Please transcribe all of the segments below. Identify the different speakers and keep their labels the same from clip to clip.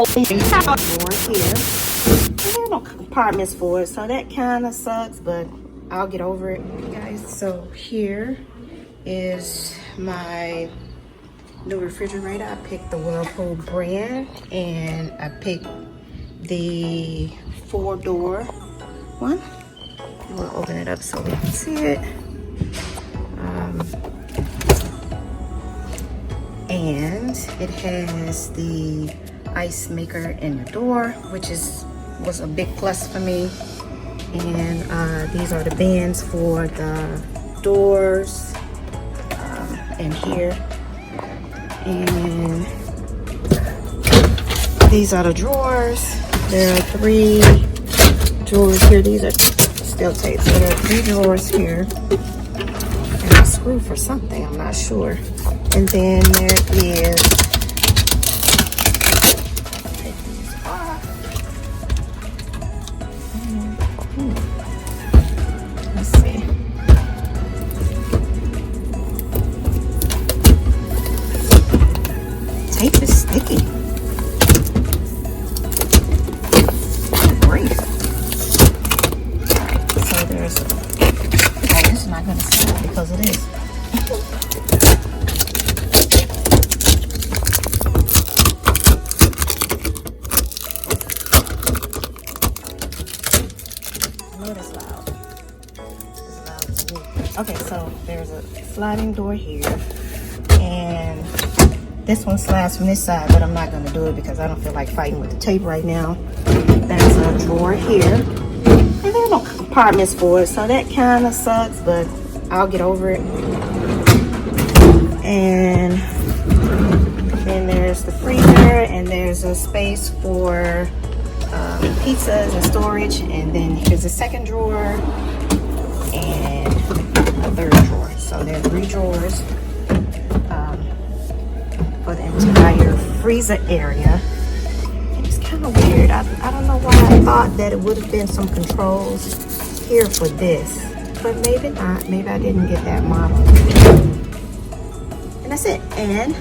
Speaker 1: here. There are no compartments for it, so that kind of sucks, but I'll get over it, guys. So here is my new refrigerator. I picked the Whirlpool brand, and I picked the 4-door one. We'll open it up so we can see it. And it has the ice maker in the door, which was a big plus for me. And these are the bands for the doors and here. And these are the drawers. There are 3 drawers here. These are steel tape. So there are 3 drawers here. And a screw for something, I'm not sure. And then there is, take these off. Let's see. Tape is sticky. Good grief. Alright, so there's, oh, this is not going to slide because it is. Okay, so there's a sliding door here, and this one slides from this side, but I'm not going to do it because I don't feel like fighting with the tape right now. There's a drawer here, and there are no compartments for it, so that kind of sucks, but I'll get over it. And then there's the freezer, and there's a space for pizzas and storage, and then here's a second drawer and a third drawer. So there are 3 drawers for the entire freezer area. And it's kind of weird. I don't know why I thought that it would have been some controls here for this, but maybe not. Maybe I didn't get that model. And that's it. And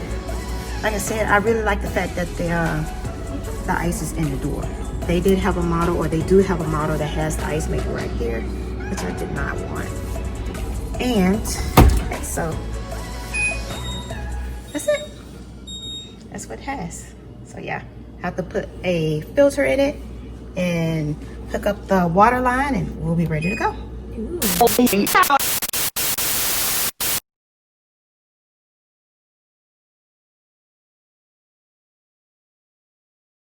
Speaker 1: like I said, I really like the fact that the ice is in the door. They did have a model, or they do have a model that has the ice maker right here, which I did not want. And so that's it. That's what it has. So yeah, I have to put a filter in it and hook up the water line, and we'll be ready to go. Ooh.